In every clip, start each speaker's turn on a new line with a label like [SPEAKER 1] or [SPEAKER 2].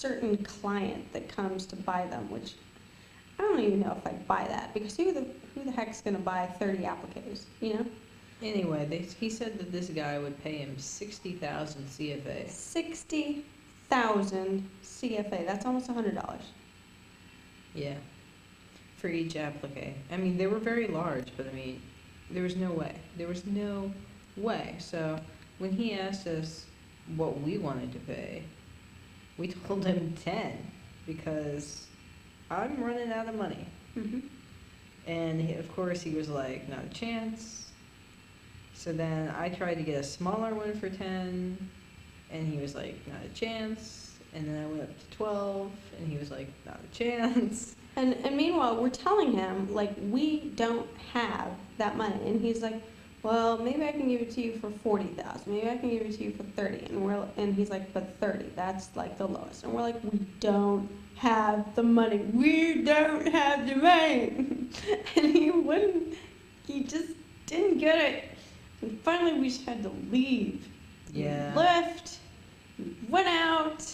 [SPEAKER 1] certain client that comes to buy them, which I don't even know if I'd buy that, because who the heck's gonna buy 30 appliques, you know?
[SPEAKER 2] Anyway, he said that this guy would pay him 60,000 CFA.
[SPEAKER 1] 60,000 CFA. That's almost $100.
[SPEAKER 2] Yeah, for each applique. I mean, they were very large, but I mean, there was no way. There was no way. So when he asked us what we wanted to pay, we told him 10 because I'm running out of money.
[SPEAKER 1] Mm-hmm.
[SPEAKER 2] And of course, he was like, not a chance. So then I tried to get a smaller one for 10, and he was like, not a chance. And then I went up to 12, and he was like, not a chance.
[SPEAKER 1] And meanwhile, we're telling him, like, we don't have that money. And he's like, well, maybe I can give it to you for 40,000. Maybe I can give it to you for 30. And he's like, but 30, that's like the lowest. And we're like, we don't have the money. We don't have the money. And he just didn't get it. And finally we just had to leave.
[SPEAKER 2] Yeah.
[SPEAKER 1] We left, we went out,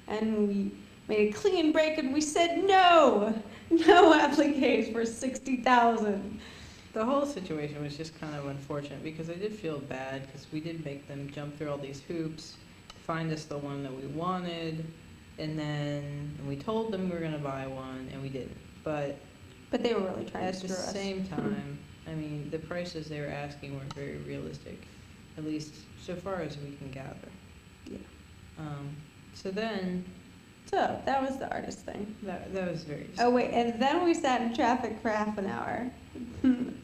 [SPEAKER 1] and we made a clean break, and we said no appliques for 60,000.
[SPEAKER 2] The whole situation was just kind of unfortunate because I did feel bad because we did make them jump through all these hoops, find us the one that we wanted, and then we told them we were going to buy one, and we didn't. But
[SPEAKER 1] they were really trying to
[SPEAKER 2] at the
[SPEAKER 1] screw us.
[SPEAKER 2] same time, I mean, the prices they were asking weren't very realistic, at least so far as we can gather.
[SPEAKER 1] Yeah.
[SPEAKER 2] So then,
[SPEAKER 1] So that was the artist thing.
[SPEAKER 2] that was very...
[SPEAKER 1] Oh wait, and then we sat in traffic for half an hour.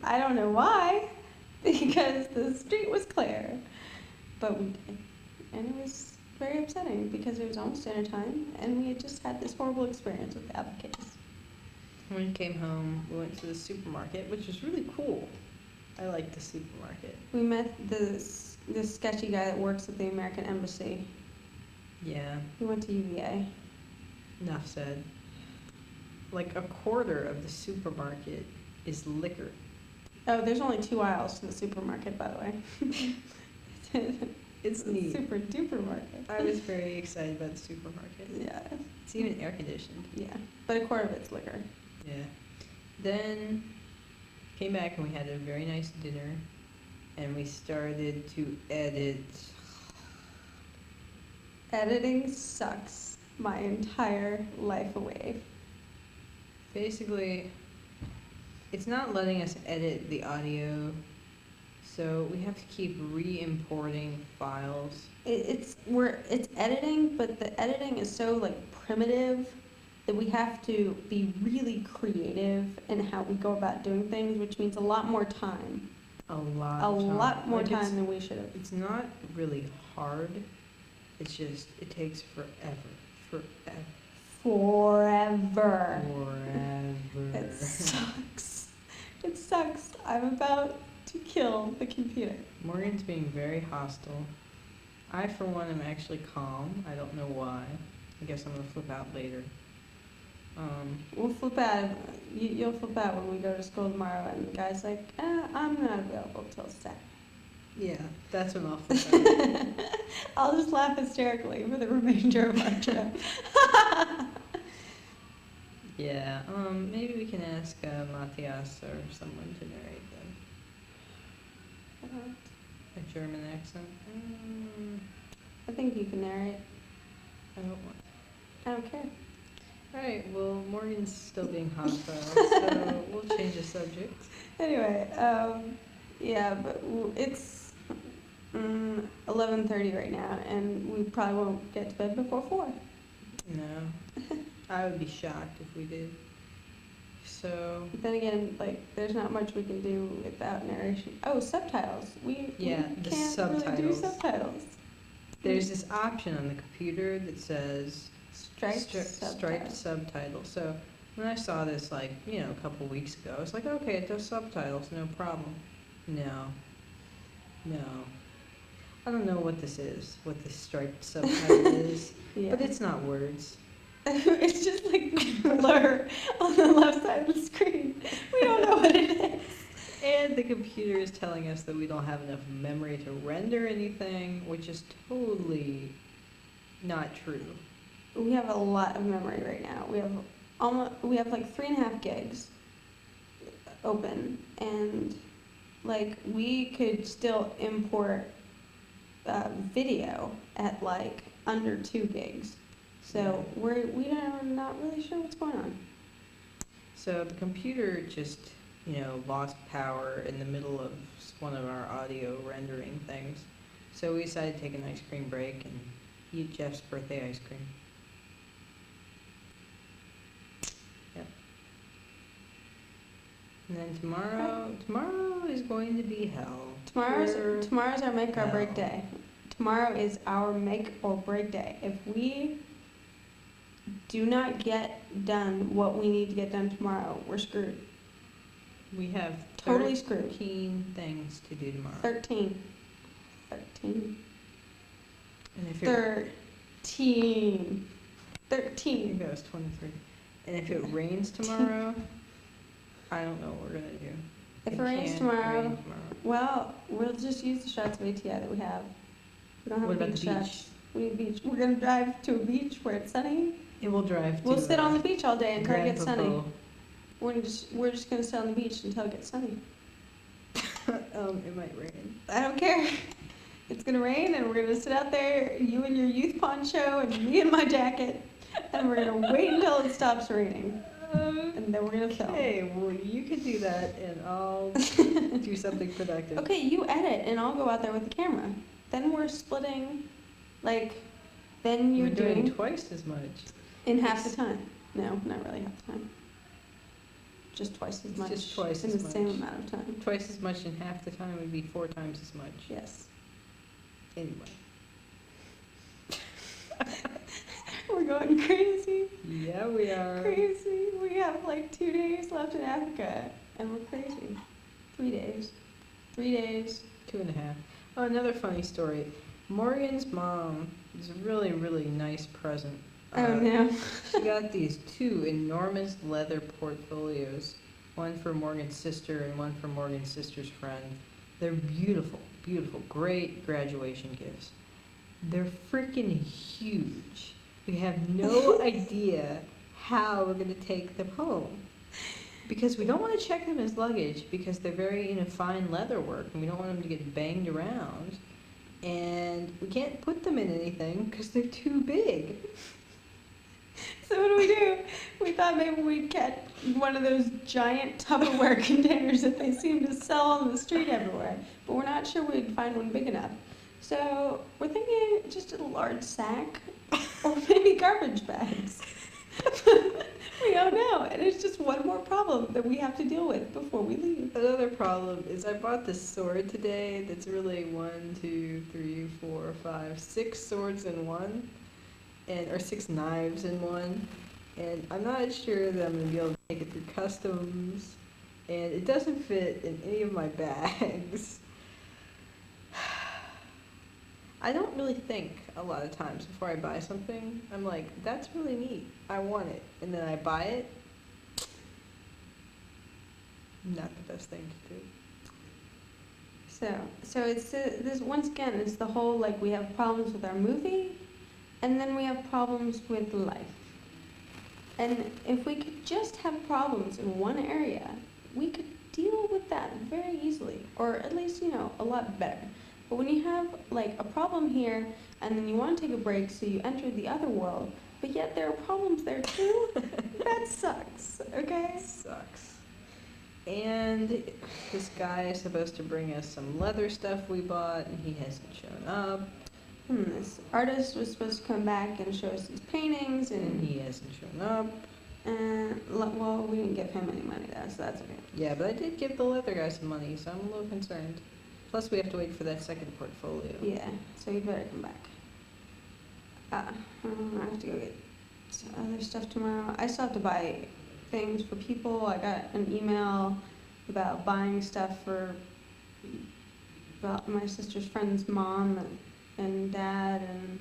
[SPEAKER 1] I don't know why, because the street was clear, but we did, and it was very upsetting because it was almost dinner time, and we had just had this horrible experience with the appliques.
[SPEAKER 2] When we came home, we went to the supermarket, which was really cool. I like the supermarket.
[SPEAKER 1] We met this sketchy guy that works at the American Embassy.
[SPEAKER 2] Yeah,
[SPEAKER 1] He went to UVA.
[SPEAKER 2] enough said. Like a quarter of the supermarket is liquor.
[SPEAKER 1] Oh, there's only 2 aisles to the supermarket, by the way.
[SPEAKER 2] It's
[SPEAKER 1] a
[SPEAKER 2] neat.
[SPEAKER 1] super duper market.
[SPEAKER 2] I was very excited about the supermarket.
[SPEAKER 1] Yeah,
[SPEAKER 2] It's even air conditioned.
[SPEAKER 1] yeah, but a quarter of it's liquor.
[SPEAKER 2] Yeah. Then came back and we had a very nice dinner, and we started to edit.
[SPEAKER 1] Editing sucks my entire life away.
[SPEAKER 2] Basically, it's not letting us edit the audio, so we have to keep re-importing files.
[SPEAKER 1] It's editing, but the editing is so like primitive that we have to be really creative in how we go about doing things, which means a lot more time.
[SPEAKER 2] A lot.
[SPEAKER 1] A lot more
[SPEAKER 2] Like,
[SPEAKER 1] time than we should have.
[SPEAKER 2] It's not really hard. It's just it takes forever.
[SPEAKER 1] Forever.
[SPEAKER 2] Forever.
[SPEAKER 1] It sucks. It sucks. I'm about to kill the computer.
[SPEAKER 2] Morgan's being very hostile. I, for one, am actually calm. I don't know why. I guess I'm gonna flip out later.
[SPEAKER 1] We'll flip out. You'll flip out when we go to school tomorrow, and the guy's like, I'm not available till Saturday.
[SPEAKER 2] Yeah, that's when I'll flip out.
[SPEAKER 1] I'll just laugh hysterically for the remainder of our trip.
[SPEAKER 2] Yeah, maybe we can ask Matthias or someone to narrate them. A German accent.
[SPEAKER 1] I think you can narrate.
[SPEAKER 2] I don't want.
[SPEAKER 1] I don't care.
[SPEAKER 2] Alright, well, Morgan's still being hostile, so we'll change the subject.
[SPEAKER 1] Anyway, yeah, but it's 11:30 right now, and we probably won't get to bed before 4.
[SPEAKER 2] No. I would be shocked if we did. So...
[SPEAKER 1] But then again, like, there's not much we can do without narration. Oh, subtitles. We
[SPEAKER 2] the
[SPEAKER 1] can't really do
[SPEAKER 2] subtitles.
[SPEAKER 1] subtitles.
[SPEAKER 2] There's this option on the computer that says
[SPEAKER 1] Striped
[SPEAKER 2] subtitles. So when I saw this, like, a couple weeks ago, I was like, okay, it does subtitles, no problem. No. I don't know what this is, what this striped subtitle is,
[SPEAKER 1] Yeah.
[SPEAKER 2] but it's not words.
[SPEAKER 1] It's just like a blur on the left side of the screen. We don't know what it is.
[SPEAKER 2] And the computer is telling us that we don't have enough memory to render anything, which is totally not true.
[SPEAKER 1] we have a lot of memory right now. We have like 3.5 gigs open, and like we could still import video at like under 2 gigs. So we are not really sure what's going on.
[SPEAKER 2] So the computer just, lost power in the middle of one of our audio rendering things. So we decided to take an ice cream break and eat Jeff's birthday ice cream. Yep. And then tomorrow is going to be hell.
[SPEAKER 1] Tomorrow's our make or break
[SPEAKER 2] hell.
[SPEAKER 1] day. Tomorrow is our make or break day. If we do not get done what we need to get done tomorrow, we're screwed.
[SPEAKER 2] We have
[SPEAKER 1] Totally screwed.
[SPEAKER 2] 13 things to do tomorrow.
[SPEAKER 1] 13.
[SPEAKER 2] And if you're
[SPEAKER 1] 13.
[SPEAKER 2] I think that was 23. And if it rains tomorrow, I don't know what we're gonna do.
[SPEAKER 1] If it rains tomorrow, well, we'll just use the shots of ATI that we have. We don't have
[SPEAKER 2] What
[SPEAKER 1] a
[SPEAKER 2] about
[SPEAKER 1] beach
[SPEAKER 2] the
[SPEAKER 1] shots.
[SPEAKER 2] beach?
[SPEAKER 1] We need beach. We're gonna drive to a beach where it's sunny.
[SPEAKER 2] It will drive to.
[SPEAKER 1] We'll sit on the beach all day until it gets sunny.
[SPEAKER 2] Grandpa
[SPEAKER 1] We're just gonna sit on the beach until it gets sunny.
[SPEAKER 2] It might rain.
[SPEAKER 1] I don't care. It's gonna rain, and we're gonna sit out there, you in your youth poncho, and me in my jacket, and we're gonna wait until it stops raining, and then we're gonna film.
[SPEAKER 2] Okay, well, you can do that, and I'll do something productive.
[SPEAKER 1] Okay, you edit, and I'll go out there with the camera. Then we're splitting, then you're
[SPEAKER 2] We're doing
[SPEAKER 1] doing
[SPEAKER 2] twice as much.
[SPEAKER 1] in half the time. No, not really half the time. Just twice as
[SPEAKER 2] It's
[SPEAKER 1] much.
[SPEAKER 2] just twice
[SPEAKER 1] in
[SPEAKER 2] as
[SPEAKER 1] the same
[SPEAKER 2] much.
[SPEAKER 1] amount of time.
[SPEAKER 2] Twice as much in half the time would be 4 times as much.
[SPEAKER 1] Yes.
[SPEAKER 2] Anyway.
[SPEAKER 1] We're going crazy.
[SPEAKER 2] Yeah, we are.
[SPEAKER 1] Crazy. We have like 2 days left in Africa, and we're crazy. 3 days. 3 days.
[SPEAKER 2] 2.5. Oh, another funny story. Morgan's mom is a really, really nice present.
[SPEAKER 1] Oh no.
[SPEAKER 2] She got these 2 enormous leather portfolios, one for Morgan's sister and one for Morgan's sister's friend. They're beautiful, beautiful, great graduation gifts. They're freaking huge. We have no idea how we're going to take them home. Because we don't want to check them as luggage because they're very, fine leather work and we don't want them to get banged around. And we can't put them in anything because they're too big.
[SPEAKER 1] So what do? We thought maybe we'd get one of those giant Tupperware containers that they seem to sell on the street everywhere, but we're not sure we'd find one big enough. So we're thinking just a large sack, or maybe garbage bags. We don't know, and it's just one more problem that we have to deal with before we leave.
[SPEAKER 2] Another problem is I bought this sword today that's really 6 swords in one. Or 6 knives in one, and I'm not sure that I'm going to be able to take it through customs, and it doesn't fit in any of my bags. I don't really think a lot of times before I buy something. I'm like, that's really neat, I want it, and then I buy it. Not the best thing to do.
[SPEAKER 1] So it's this once again. It's the whole we have problems with our movie. And then we have problems with life. And if we could just have problems in one area, we could deal with that very easily, or at least, a lot better. But when you have a problem here, and then you want to take a break, so you enter the other world, but yet there are problems there too, that sucks, okay?
[SPEAKER 2] Sucks. And this guy is supposed to bring us some leather stuff we bought, and he hasn't shown up.
[SPEAKER 1] This artist was supposed to come back and show us his paintings,
[SPEAKER 2] And he hasn't shown up.
[SPEAKER 1] And, well, we didn't give him any money though, so that's okay.
[SPEAKER 2] Yeah, but I did give the leather guy some money, so I'm a little concerned. Plus, we have to wait for that second portfolio.
[SPEAKER 1] Yeah, so you better come back. I have to go get some other stuff tomorrow. I still have to buy things for people. I got an email about buying stuff about my sister's friend's mom and dad and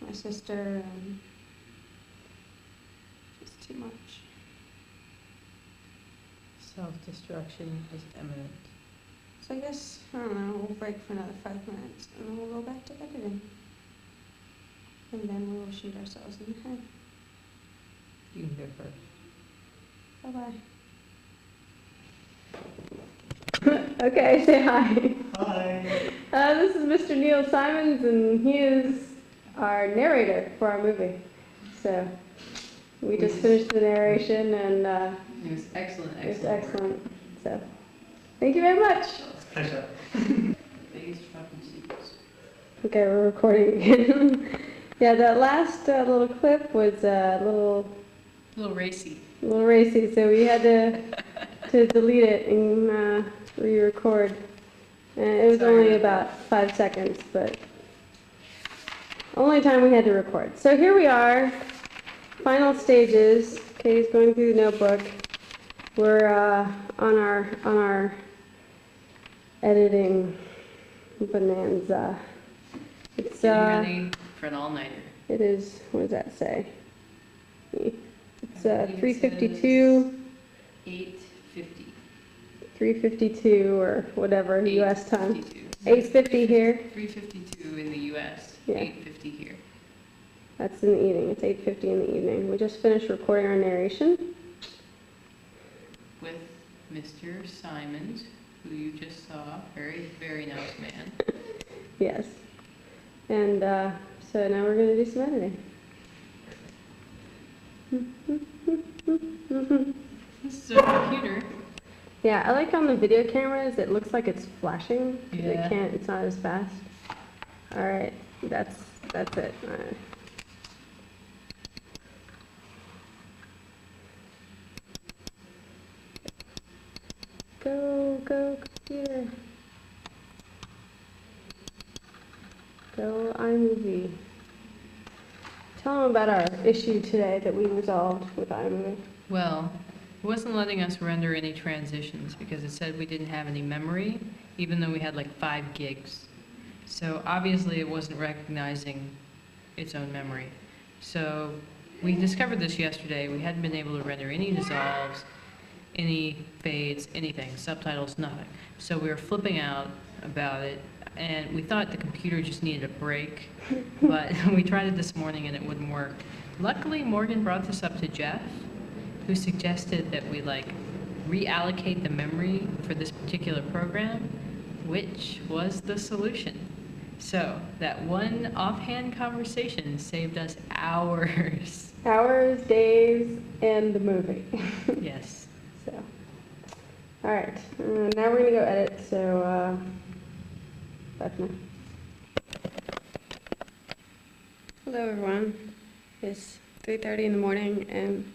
[SPEAKER 1] my sister, and it's too much.
[SPEAKER 2] Self-destruction is imminent.
[SPEAKER 1] So I guess, I don't know, we'll break for another 5 minutes and then we'll go back to editing. and then we will shoot ourselves in the head.
[SPEAKER 2] You can go first.
[SPEAKER 1] Bye-bye. Okay, say hi.
[SPEAKER 3] Hi.
[SPEAKER 1] This is Mr. Neil Simons, and he is our narrator for our movie. So we just finished the narration, and
[SPEAKER 2] It was excellent,
[SPEAKER 1] it was
[SPEAKER 2] excellent work.
[SPEAKER 1] excellent. So thank you very much.
[SPEAKER 3] Pleasure.
[SPEAKER 2] Biggest fucking secrets.
[SPEAKER 1] Okay, we're recording again. Yeah, that last little clip was a little
[SPEAKER 2] racy.
[SPEAKER 1] racy, so we had to delete it and re-record. And it was
[SPEAKER 2] Sorry
[SPEAKER 1] only
[SPEAKER 2] about
[SPEAKER 1] about 5 seconds, but only time we had to record. So here we are, final stages. Katie's going through the notebook. We're on our editing bonanza. It's
[SPEAKER 2] Getting ready for an all-nighter.
[SPEAKER 1] it is. What does that say? It's
[SPEAKER 2] I believe it
[SPEAKER 1] 3:52.
[SPEAKER 2] 8:50.
[SPEAKER 1] 3:52 or whatever U.S. time. 8:50 here.
[SPEAKER 2] 3:52 in the U.S.
[SPEAKER 1] Yeah.
[SPEAKER 2] 8:50 here.
[SPEAKER 1] That's in the evening. It's 8:50 in the evening. We just finished recording our narration.
[SPEAKER 2] With Mr. Simons, who you just saw, very, very nice man.
[SPEAKER 1] Yes. And so now we're going to do some editing.
[SPEAKER 2] This is a computer.
[SPEAKER 1] Yeah, I like on the video cameras, it looks like it's flashing. 'Cause
[SPEAKER 2] Yeah.
[SPEAKER 1] it's not as fast. All right, that's it. All right. Go, computer. Go, iMovie. Tell them about our issue today that we resolved with iMovie.
[SPEAKER 2] Well, it wasn't letting us render any transitions because it said we didn't have any memory, even though we had like 5 gigs. So obviously it wasn't recognizing its own memory. So we discovered this yesterday. We hadn't been able to render any dissolves, any fades, anything, subtitles, nothing. So we were flipping out about it, and we thought the computer just needed a break, but we tried it this morning and it wouldn't work. Luckily, Morgan brought this up to Jeff, who suggested that we reallocate the memory for this particular program, which was the solution. So that one offhand conversation saved us hours.
[SPEAKER 1] Hours, days, and the movie.
[SPEAKER 2] Yes.
[SPEAKER 1] So, all right. Now we're gonna go edit. So, bye for now. Hello, everyone. It's 3:30 in the morning, and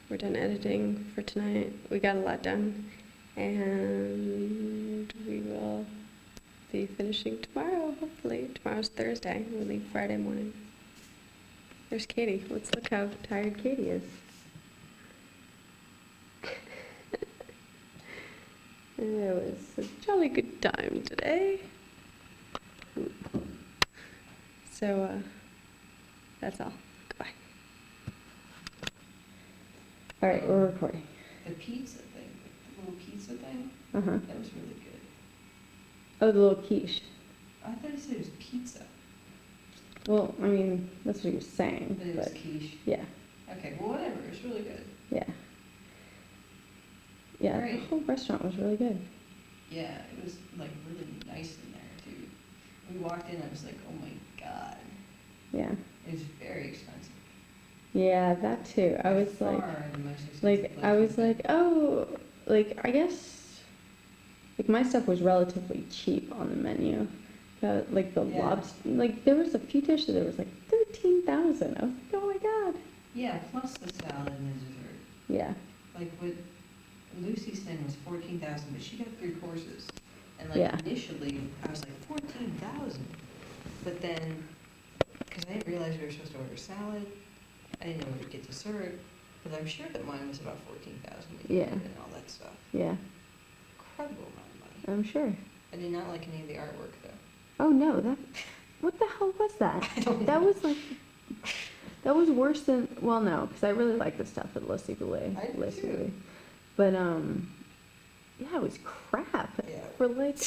[SPEAKER 1] we're done editing for tonight. We got a lot done, and we will be finishing tomorrow. Hopefully, tomorrow's Thursday. We leave Friday morning. There's Katie. Let's look how tired Katie is. It was a jolly good time today. So, that's all. Goodbye. All right, we're recording.
[SPEAKER 2] The pizza thing, the little pizza thing,
[SPEAKER 1] Uh-huh.
[SPEAKER 2] that was really good.
[SPEAKER 1] Oh, the little quiche.
[SPEAKER 2] I thought you said it was pizza,
[SPEAKER 1] Well, I mean, that's what you're saying,
[SPEAKER 2] but it was
[SPEAKER 1] but
[SPEAKER 2] quiche.
[SPEAKER 1] yeah,
[SPEAKER 2] Okay, well, whatever, it was really good.
[SPEAKER 1] yeah. Yeah,
[SPEAKER 2] Great.
[SPEAKER 1] the whole restaurant was really good.
[SPEAKER 2] Yeah, it was really nice in there too. We walked in, I was like, oh my god,
[SPEAKER 1] Yeah.
[SPEAKER 2] it was very expensive.
[SPEAKER 1] Yeah, that too. I
[SPEAKER 2] By
[SPEAKER 1] was like,
[SPEAKER 2] far the most expensive
[SPEAKER 1] like,
[SPEAKER 2] place
[SPEAKER 1] I was
[SPEAKER 2] I've been.
[SPEAKER 1] like, oh, like, I guess, like, my stuff was relatively cheap on the menu. Like, the
[SPEAKER 2] Yeah.
[SPEAKER 1] lobster, like, there was a few dishes that was like 13,000. I was like, oh my god.
[SPEAKER 2] Yeah, plus the salad and the dessert.
[SPEAKER 1] Yeah.
[SPEAKER 2] Like what Lucy's thing was 14,000, but she got 3 courses. And
[SPEAKER 1] Yeah.
[SPEAKER 2] initially, I was like 14,000, but then because I didn't realize we were supposed to order salad, I didn't know we would get dessert, but I'm sure that mine was about 14,000
[SPEAKER 1] Yeah.
[SPEAKER 2] and all that stuff.
[SPEAKER 1] Yeah,
[SPEAKER 2] Incredible amount of money.
[SPEAKER 1] I'm sure.
[SPEAKER 2] I did not like any of the artwork though.
[SPEAKER 1] Oh no, what the hell was that?
[SPEAKER 2] I don't
[SPEAKER 1] That
[SPEAKER 2] know.
[SPEAKER 1] was like, that was worse than, well, no, because I really like the stuff at Le Ciboulay.
[SPEAKER 2] I do
[SPEAKER 1] Le
[SPEAKER 2] too.
[SPEAKER 1] Ciboulay. But, yeah, it was crap.
[SPEAKER 2] Yeah.
[SPEAKER 1] For like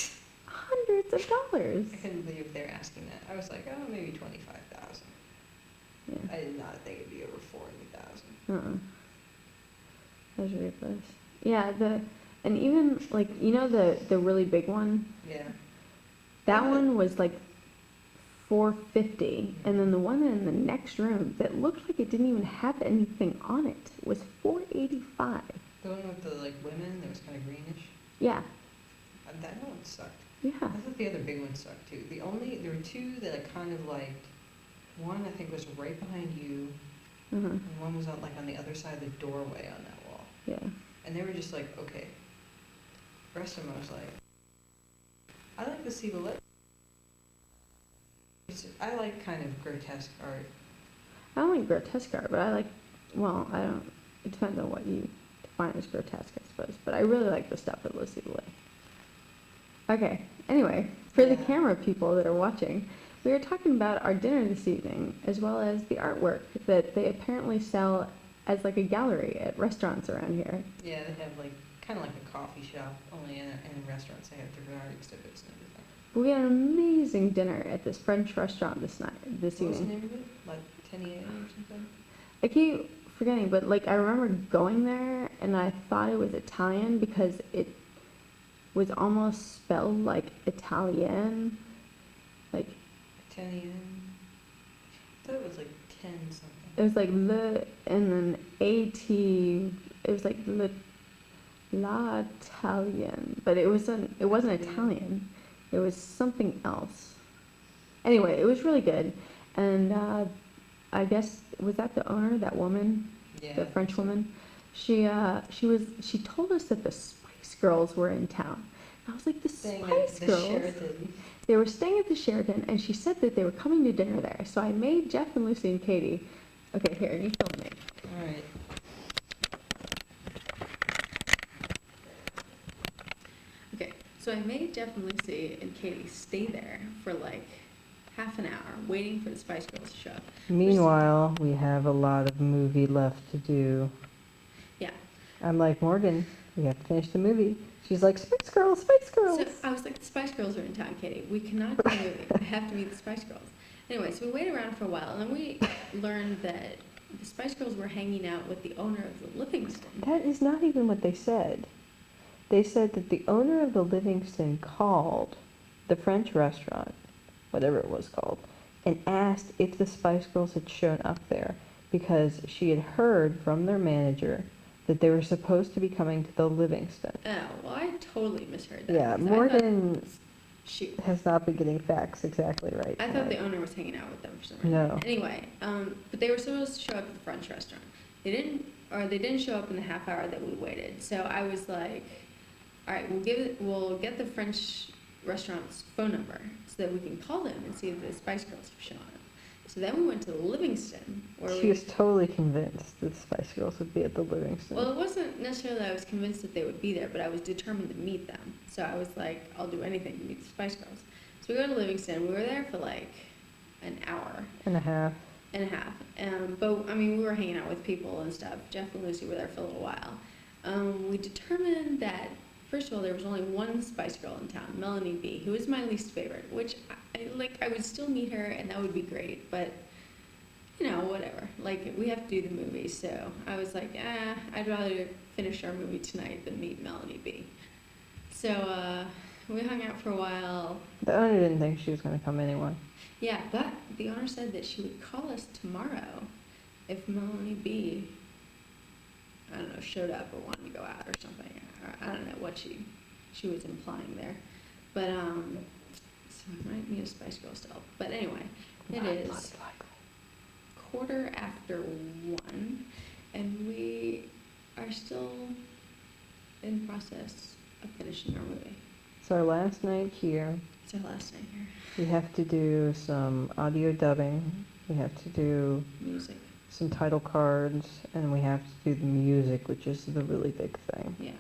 [SPEAKER 3] hundreds of dollars.
[SPEAKER 2] I couldn't believe they were asking that. I was like, oh, maybe 25,000.
[SPEAKER 3] Yeah.
[SPEAKER 2] I did not think it'd be over 40,000.
[SPEAKER 3] That was ridiculous. Yeah, and even like the really big one.
[SPEAKER 2] Yeah.
[SPEAKER 3] That
[SPEAKER 2] Yeah.
[SPEAKER 3] one was like $450, and then the one in the next room that looked like it didn't even have anything on it was $485.
[SPEAKER 2] The one with the like women that was kind of greenish.
[SPEAKER 3] Yeah.
[SPEAKER 2] That one sucked.
[SPEAKER 3] Yeah.
[SPEAKER 2] I thought the other big one sucked too. There were two that I kind of liked. One I think was right behind you, and one was on the other side of the doorway on that wall.
[SPEAKER 3] Yeah.
[SPEAKER 2] And they were just like, okay. The rest of them I was like, I like to see the lip. I like kind of grotesque art.
[SPEAKER 3] I don't like grotesque art, but I don't. It depends on what you define as grotesque, I suppose. But I really like the stuff at Lucy Lay. Okay. Anyway, for the
[SPEAKER 2] Yeah.
[SPEAKER 3] camera people that are watching, we are talking about our dinner this evening, as well as the artwork that they apparently sell as like a gallery at restaurants around here.
[SPEAKER 2] Yeah, they have like kind of like a coffee shop, only in restaurants they have different art exhibits and everything.
[SPEAKER 3] But we had an amazing dinner at this French restaurant this
[SPEAKER 2] What was the
[SPEAKER 3] evening.
[SPEAKER 2] name of it? Like Tenier or something?
[SPEAKER 3] I keep forgetting, but like I remember going there and I thought it was Italian because it was almost spelled like Italian, like
[SPEAKER 2] Tenier. I thought it was like 10 something.
[SPEAKER 3] it was like le and then at. It was like la Italian, but it wasn't Italian. It was something else. Anyway, it was really good, and I guess was that the owner, that woman,
[SPEAKER 2] Yeah.
[SPEAKER 3] the French woman. She told us that the Spice Girls were in town. And I was like, the
[SPEAKER 2] Staying at
[SPEAKER 3] Spice
[SPEAKER 2] the
[SPEAKER 3] Girls.
[SPEAKER 2] Sheraton.
[SPEAKER 3] They were staying at the Sheraton, and she said that they were coming to dinner there. So I made Jeff and Lucy and Katie. Okay, here, you film me.
[SPEAKER 2] All right.
[SPEAKER 3] Okay, so I made Jeff and Lucy and Katie stay there for like half an hour, waiting for the Spice Girls to show up.
[SPEAKER 2] Meanwhile, we have a lot of movie left to do.
[SPEAKER 3] Yeah.
[SPEAKER 2] I'm like, Morgan, we have to finish the movie. She's like, Spice Girls, Spice Girls.
[SPEAKER 3] So I was like, the Spice Girls are in town, Katie. We cannot do the movie. I have to meet the Spice Girls. Anyway, so we waited around for a while, and then we learned that the Spice Girls were hanging out with the owner of the Livingston.
[SPEAKER 2] That is not even what they said. They said that the owner of the Livingston called the French restaurant, whatever it was called, and asked if the Spice Girls had shown up there because she had heard from their manager that they were supposed to be coming to the Livingston.
[SPEAKER 3] Oh, well, I totally misheard that.
[SPEAKER 2] Yeah,
[SPEAKER 3] because I
[SPEAKER 2] Morgan
[SPEAKER 3] thought- Shoot.
[SPEAKER 2] has not been getting facts exactly right.
[SPEAKER 3] I thought the
[SPEAKER 2] tonight.
[SPEAKER 3] owner was hanging out with them for some reason.
[SPEAKER 2] No.
[SPEAKER 3] Anyway, but they were supposed to show up at the French restaurant. They didn't show up in the half hour that we waited. So I was like, all right, we'll get the French restaurant's phone number so that we can call them and see if the Spice Girls have shown up. So then we went to the Livingston, where
[SPEAKER 2] She was totally convinced that the Spice Girls would be at the Livingston.
[SPEAKER 3] well, it wasn't necessarily that I was convinced that they would be there, but I was determined to meet them. So I was like, I'll do anything to meet the Spice Girls. So we go to Livingston. We were there for like an hour
[SPEAKER 2] and a half.
[SPEAKER 3] and a half. But I mean, we were hanging out with people and stuff. Jeff and Lucy were there for a little while. We determined that, first of all, there was only one Spice Girl in town, Melanie B, who is my least favorite, which I would still meet her and that would be great, but you know, whatever. Like, we have to do the movie, so I was like, I'd rather finish our movie tonight than meet Melanie B. So we hung out for a while.
[SPEAKER 2] The owner didn't think she was going to come anyway.
[SPEAKER 3] Yeah, but the owner said that she would call us tomorrow if Melanie B, I don't know, showed up or wanted to go out or something. Or I don't know what she was implying there. But, so I might meet a Spice Girl still. But anyway, it is
[SPEAKER 2] Most likely.
[SPEAKER 3] 1:15, and we are still in process of finishing our movie.
[SPEAKER 2] It's our last night here.
[SPEAKER 3] It's our last night here.
[SPEAKER 2] We have to do some audio dubbing. We have to do
[SPEAKER 3] Music,
[SPEAKER 2] some title cards, and we have to do the music, which is the really big thing.
[SPEAKER 3] yeah.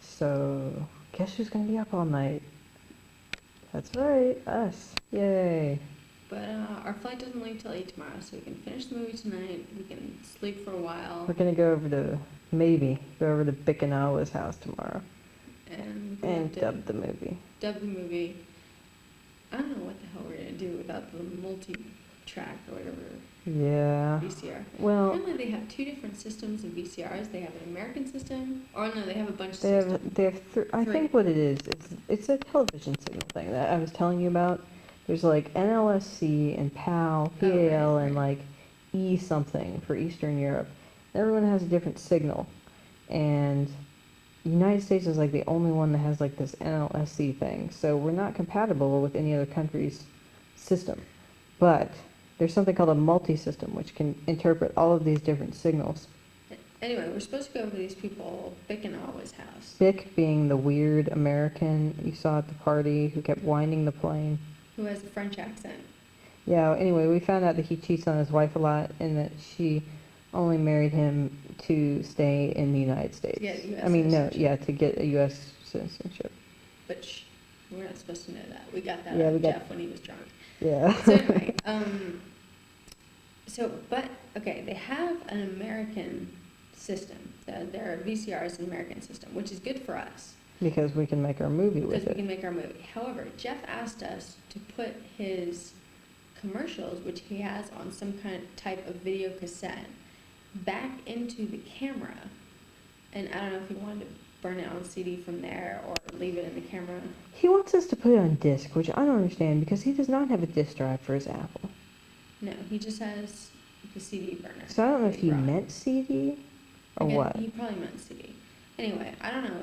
[SPEAKER 2] So, guess who's going to be up all night? That's right, us. Yay.
[SPEAKER 3] But our flight doesn't leave till 8 tomorrow, so we can finish the movie tonight. We can sleep for a while.
[SPEAKER 2] We're going to go over to Bickanawa's house tomorrow.
[SPEAKER 3] and we
[SPEAKER 2] And
[SPEAKER 3] have to
[SPEAKER 2] dub the movie.
[SPEAKER 3] dub the movie. I don't know what the hell we're gonna do without the multi-track or whatever
[SPEAKER 2] Yeah.
[SPEAKER 3] VCR.
[SPEAKER 2] Well,
[SPEAKER 3] Apparently they have two different systems of VCRs. They have an American system, or no, they have a bunch of
[SPEAKER 2] they have
[SPEAKER 3] systems.
[SPEAKER 2] I
[SPEAKER 3] Three.
[SPEAKER 2] think what it is it's a television signal thing that I was telling you about. There's like NLSC and PAL,
[SPEAKER 3] Oh, right,
[SPEAKER 2] PAL, and
[SPEAKER 3] right.
[SPEAKER 2] like E something for Eastern Europe. Everyone has a different signal, and the United States is like the only one that has like this NLSC thing. So we're not compatible with any other country's system. But there's something called a multi-system, which can interpret all of these different signals.
[SPEAKER 3] Anyway, we're supposed to go over to these people, Bick and Alwa's house.
[SPEAKER 2] Bick being the weird American you saw at the party who kept winding the plane.
[SPEAKER 3] Who has a French accent.
[SPEAKER 2] Yeah, anyway, we found out that he cheats on his wife a lot and that she only married him to stay in the United States.
[SPEAKER 3] get US
[SPEAKER 2] I mean, no,
[SPEAKER 3] citizenship.
[SPEAKER 2] yeah, to get a U.S. citizenship.
[SPEAKER 3] But we're not supposed to know that. We got that
[SPEAKER 2] Yeah,
[SPEAKER 3] out
[SPEAKER 2] we
[SPEAKER 3] of
[SPEAKER 2] got-
[SPEAKER 3] Jeff when he was drunk.
[SPEAKER 2] Yeah.
[SPEAKER 3] So anyway, okay, they have an American system. Their VCR is an American system, which is good for us
[SPEAKER 2] Because we can make our movie
[SPEAKER 3] because
[SPEAKER 2] with
[SPEAKER 3] we
[SPEAKER 2] it.
[SPEAKER 3] can make our movie. However, Jeff asked us to put his commercials, which he has on some kind of type of video cassette, back into the camera. And I don't know if he wanted to burn it on CD from there or leave it in the camera.
[SPEAKER 2] He wants us to put it on disc, which I don't understand because he does not have a disc drive for his Apple.
[SPEAKER 3] No, he just has the CD burner.
[SPEAKER 2] So I don't know if
[SPEAKER 3] that
[SPEAKER 2] he
[SPEAKER 3] brought.
[SPEAKER 2] meant CD or
[SPEAKER 3] Again,
[SPEAKER 2] what.
[SPEAKER 3] He probably meant CD. Anyway, I don't know.